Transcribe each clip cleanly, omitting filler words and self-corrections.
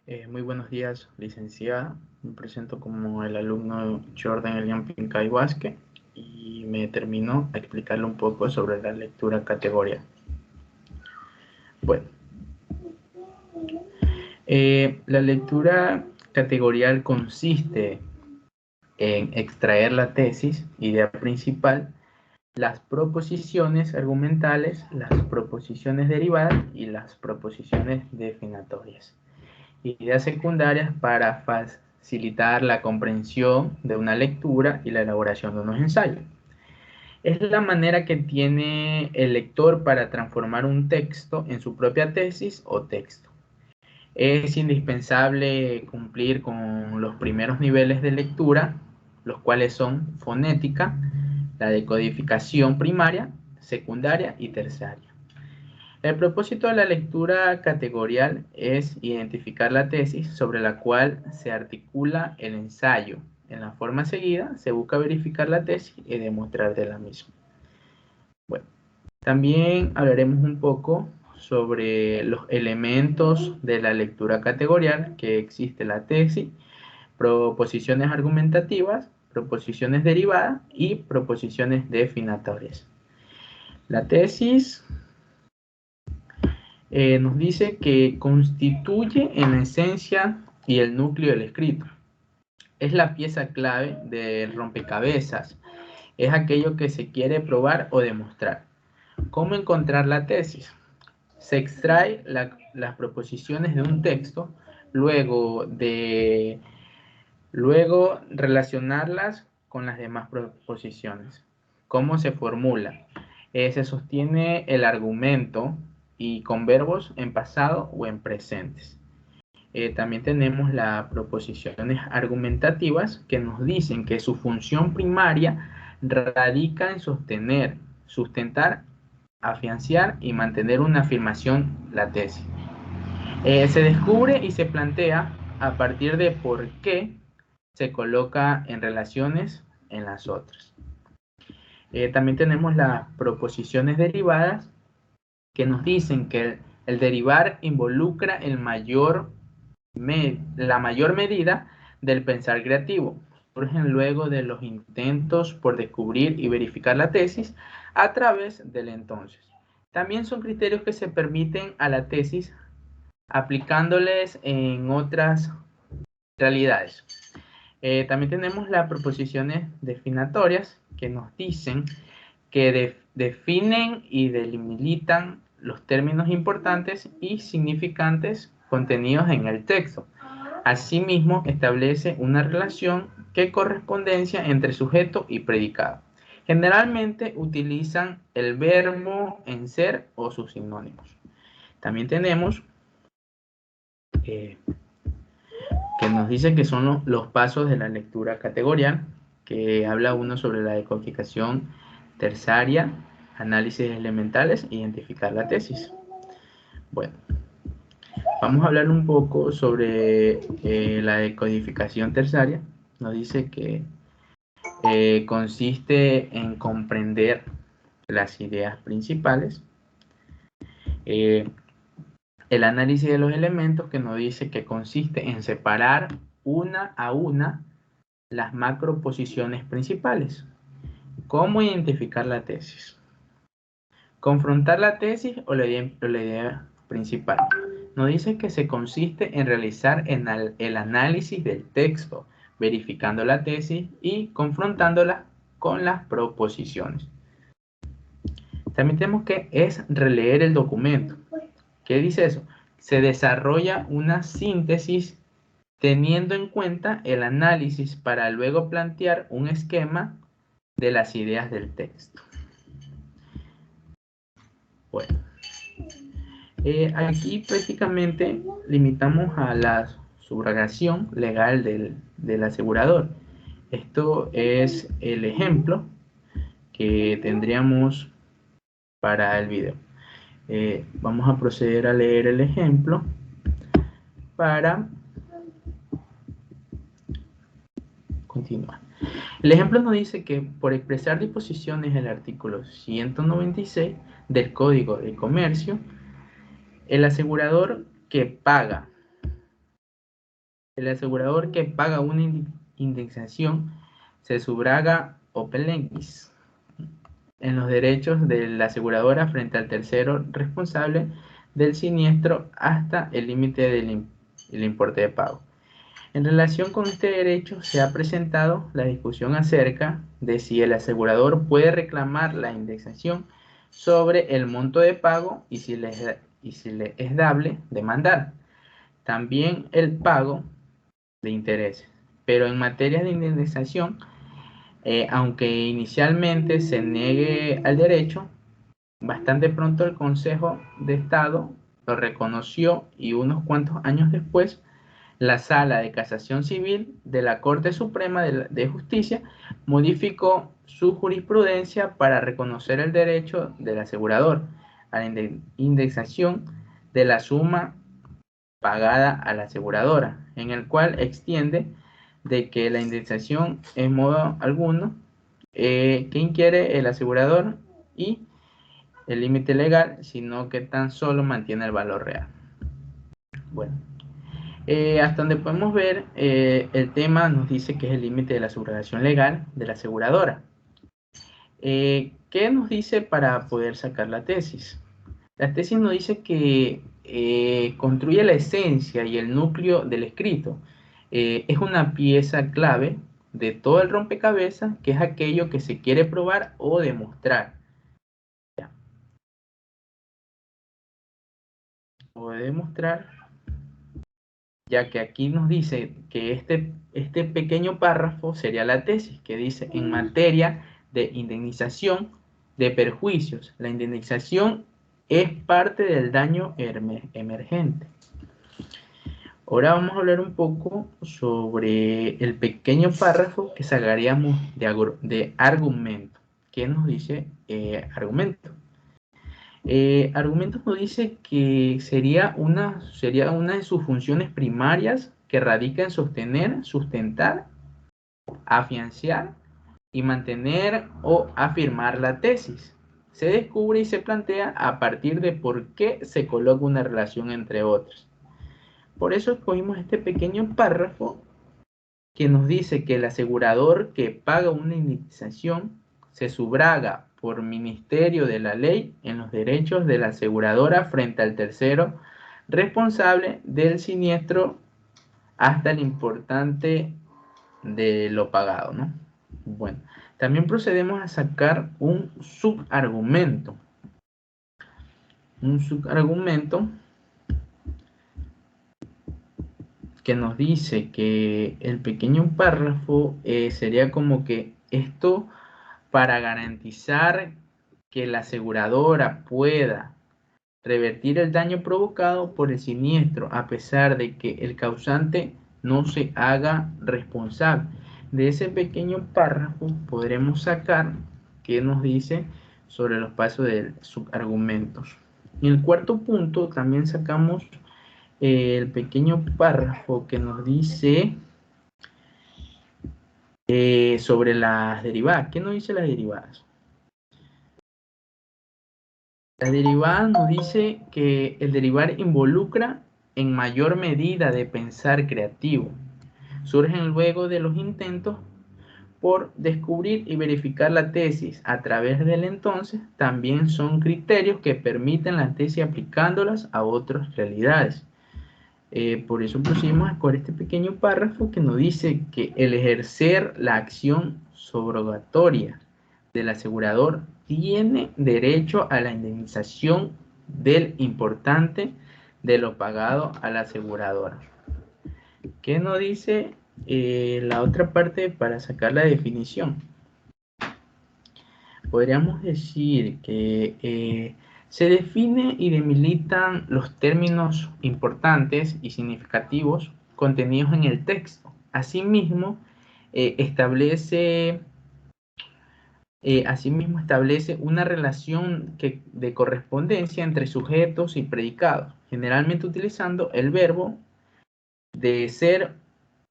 Muy buenos días, licenciada. Me presento como el alumno Jordan Elian Pincay Vázquez y me termino a explicarle un poco sobre la lectura categorial. Bueno, la lectura categorial consiste en extraer la tesis, idea principal, las proposiciones argumentales, las proposiciones derivadas y las proposiciones definitorias. Ideas secundarias para facilitar la comprensión de una lectura y la elaboración de unos ensayos. Es la manera que tiene el lector para transformar un texto en su propia tesis o texto. Es indispensable cumplir con los primeros niveles de lectura, los cuales son fonética, la decodificación primaria, secundaria y terciaria. El propósito de la lectura categorial es identificar la tesis sobre la cual se articula el ensayo. En la forma seguida se busca verificar la tesis y demostrar de la misma. Bueno, también hablaremos un poco sobre los elementos de la lectura categorial, que existe la tesis, proposiciones argumentativas, proposiciones derivadas y proposiciones definitorias. La tesis nos dice que constituye en la esencia y el núcleo del escrito. Es la pieza clave del rompecabezas. Es aquello que se quiere probar o demostrar. ¿Cómo encontrar la tesis? Se extrae las proposiciones de un texto, luego relacionarlas con las demás proposiciones. ¿Cómo se formula? Se sostiene el argumento y con verbos en pasado o en presentes. También tenemos las proposiciones argumentativas que nos dicen que su función primaria radica en sostener, sustentar, afianzar y mantener una afirmación, la tesis. Se descubre y se plantea a partir de por qué se coloca en relaciones en las otras. También tenemos las proposiciones derivadas que nos dicen que el derivar involucra la mayor medida del pensar creativo. Surgen luego de los intentos por descubrir y verificar la tesis a través del entonces. También son criterios que se permiten a la tesis aplicándoles en otras realidades. También tenemos las proposiciones definitorias que nos dicen que definen y delimitan los términos importantes y significantes contenidos en el texto. Asimismo, establece una relación que correspondencia entre sujeto y predicado. Generalmente utilizan el verbo en ser o sus sinónimos. También tenemos que nos dice que son los pasos de la lectura categorial, que habla uno sobre la decodificación terciaria, análisis elementales, identificar la tesis. Bueno, vamos a hablar un poco sobre la decodificación terciaria. Nos dice que consiste en comprender las ideas principales, el análisis de los elementos, que nos dice que consiste en separar una a una las macroposiciones principales. ¿Cómo identificar la tesis? Confrontar la tesis o la idea principal. Nos dice que se consiste en realizar el análisis del texto, verificando la tesis y confrontándola con las proposiciones. También tenemos que es releer el documento. ¿Qué dice eso? Se desarrolla una síntesis teniendo en cuenta el análisis para luego plantear un esquema de las ideas del texto. Bueno, aquí prácticamente limitamos a la subrogación legal del asegurador. Esto es el ejemplo que tendríamos para el video. Vamos a proceder a leer el ejemplo para continuar. El ejemplo nos dice que por expresar disposiciones del artículo 196 del Código de Comercio, el asegurador que paga El asegurador que paga una indemnización se subroga open legis en los derechos de la aseguradora frente al tercero responsable del siniestro hasta el límite del importe de pago. En relación con este derecho se ha presentado la discusión acerca de si el asegurador puede reclamar la indemnización sobre el monto de pago y si le es dable demandar también el pago de intereses. Pero en materia de indemnización, aunque inicialmente se niegue al derecho, bastante pronto el Consejo de Estado lo reconoció y unos cuantos años después la Sala de Casación Civil de la Corte Suprema de Justicia modificó su jurisprudencia para reconocer el derecho del asegurador a la indemnización de la suma pagada a la aseguradora, en el cual extiende de que la indemnización en modo alguno que inquiere el asegurador y el límite legal, sino que tan solo mantiene el valor real. Bueno, hasta donde podemos ver, el tema nos dice que es el límite de la subrogación legal de la aseguradora. ¿Qué nos dice para poder sacar la tesis? La tesis nos dice que construye la esencia y el núcleo del escrito. Es una pieza clave de todo el rompecabezas, que es aquello que se quiere probar o demostrar. O demostrar, ya que aquí nos dice que este pequeño párrafo sería la tesis, que dice en materia de indemnización de perjuicios. La indemnización es parte del daño emergente. Ahora vamos a hablar un poco sobre el pequeño párrafo que sacaríamos de argumento. ¿Qué nos dice argumento? Argumento nos dice que sería una de sus funciones primarias que radica en sostener, sustentar, afianzar y mantener o afirmar la tesis. Se descubre y se plantea a partir de por qué se coloca una relación entre otras. Por eso escogimos este pequeño párrafo que nos dice que el asegurador que paga una indemnización se subroga por ministerio de la ley en los derechos de la aseguradora frente al tercero responsable del siniestro hasta el importante de lo pagado, ¿no? Bueno, también procedemos a sacar un subargumento. Un subargumento que nos dice que el pequeño párrafo sería como que esto para garantizar que la aseguradora pueda revertir el daño provocado por el siniestro a pesar de que el causante no se haga responsable. De ese pequeño párrafo podremos sacar qué nos dice sobre los pasos de subargumentos. En el cuarto punto también sacamos el pequeño párrafo que nos dice sobre las derivadas. ¿Qué nos dice las derivadas? Las derivadas nos dice que el derivar involucra en mayor medida de pensar creativo. Surgen luego de los intentos por descubrir y verificar la tesis a través del entonces. También son criterios que permiten la tesis aplicándolas a otras realidades. Por eso pusimos a escoger este pequeño párrafo que nos dice que el ejercer la acción subrogatoria del asegurador tiene derecho a la indemnización del importante de lo pagado a la aseguradora. ¿Qué nos dice la otra parte para sacar la definición? Podríamos decir que se define y delimitan los términos importantes y significativos contenidos en el texto. Asimismo, establece una relación de correspondencia entre sujetos y predicados, generalmente utilizando el verbo de ser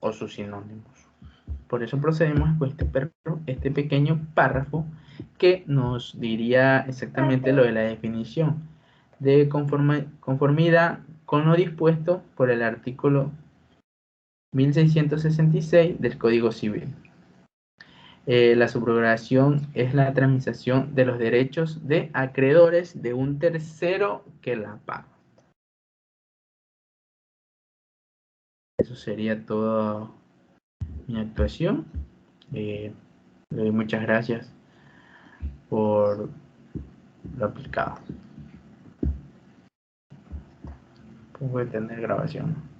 o sus sinónimos. Por eso procedemos con este pequeño párrafo que nos diría exactamente lo de la definición de conformidad con lo dispuesto por el artículo 1666 del Código Civil. La subrogación es la transmisión de los derechos de acreedores de un tercero que la paga. Eso sería toda mi actuación. Le doy muchas gracias por lo aplicado. Puedo detener grabación.